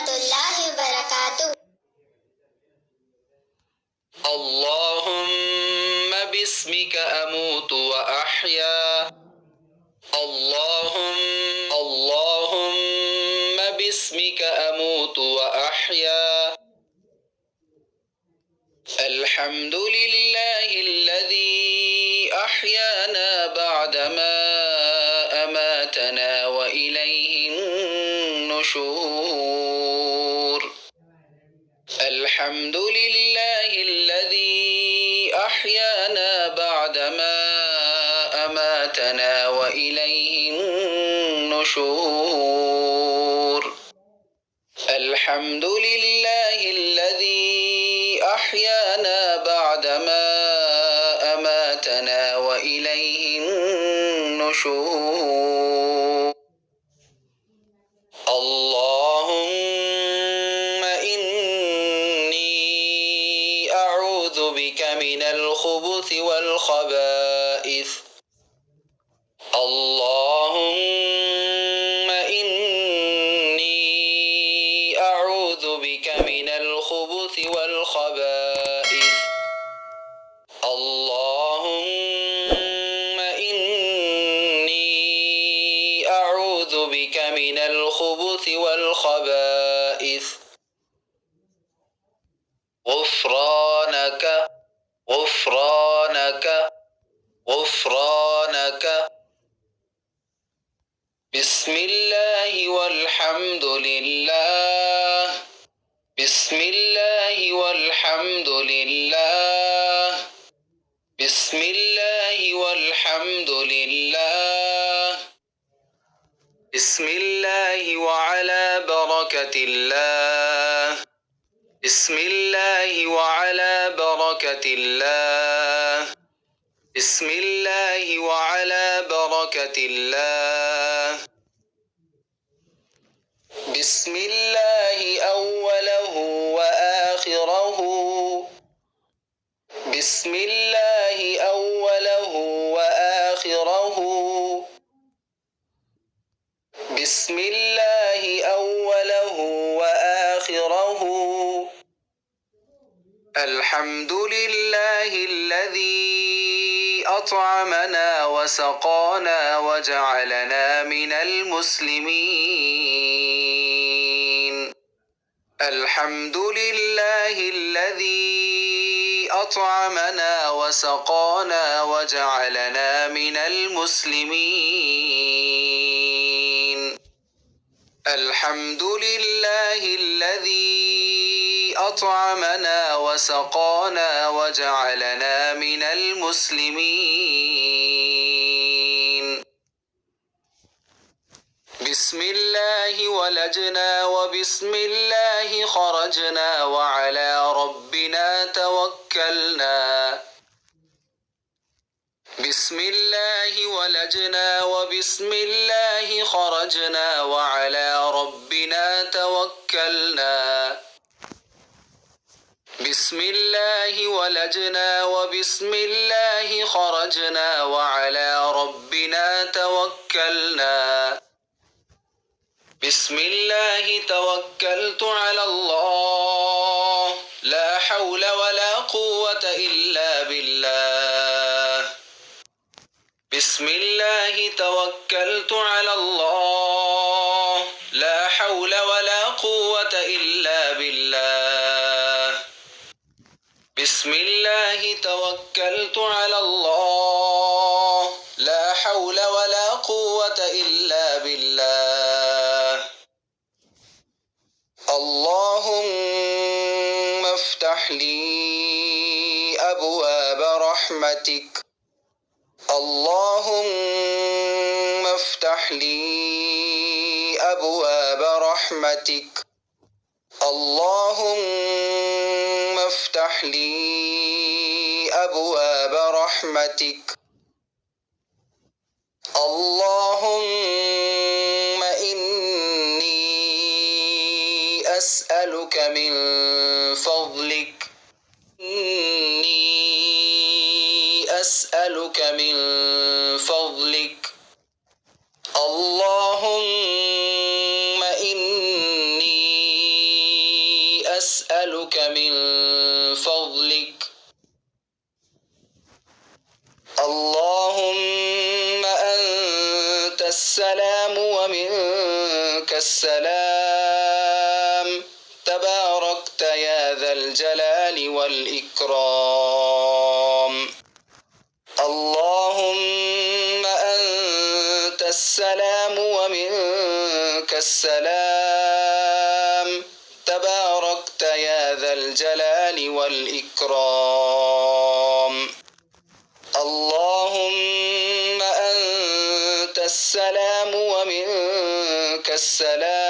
الله وبركاته. اللهم باسمك أموت وأحيا. اللهم باسمك أموت وأحيا. الحمد لله الذي أحيانا بعدما أماتنا وإليه النشور. الحمد لله الذي أحيانا بعدما أماتنا وإليه النشور. الحمد لله الذي أحيانا بعدما أماتنا وإليه النشور. اللهم إني أعوذ بك من الخبث والخبائث. اللهم إني أعوذ بك من الخبث والخبائث. اللهم إني أعوذ بك من الخبث والخبائث. غفرانك غفرانك غفرانك. بسم الله والحمد لله. بسم الله والحمد لله. بسم الله والحمد لله. بسم الله وعلى بركة الله. بسم الله وعلى بركة الله. بسم الله وعلى بركة الله. بسم الله أوله وآخره. بسم الله أوله وآخره. بسم الله أوله وآخره. الحمد لله الذي أطعمنا وسقانا وجعلنا من المسلمين. الحمد لله الذي أطعمنا وسقانا وجعلنا من المسلمين. الحمد لله الذي أطعمنا وسقانا وجعلنا من المسلمين. بسم الله ولجنا وبسم الله خرجنا وعلى ربنا توكلنا. بسم الله ولجنا وبسم الله خرجنا وعلى ربنا توكلنا. بسم الله ولجنا وبسم الله خرجنا وعلى ربنا توكلنا. بسم الله توكلت على الله لا حول ولا قوة إلا بالله. بسم الله توكلت على الله لا حول ولا قوة إلا بالله. بسم الله توكلت على الله لا حول ولا قوة إلا بالله. اللهم افتح لي أبواب رحمتك. اللهم افتح لي أبواب رحمتك. اللهم افتح لي أبواب رحمتك. اللهم إني أسألك من فضلك. إني أسألك من فضلك. اللهم إني نسألك من فضلك. اللهم أنت السلام ومنك السلام، تباركت يا ذا الجلال والإكرام. اللهم أنت السلام ومنك السلام، تباركت يا ذا الجلال والإكرام. اللهم أنت السلام ومنك السلام،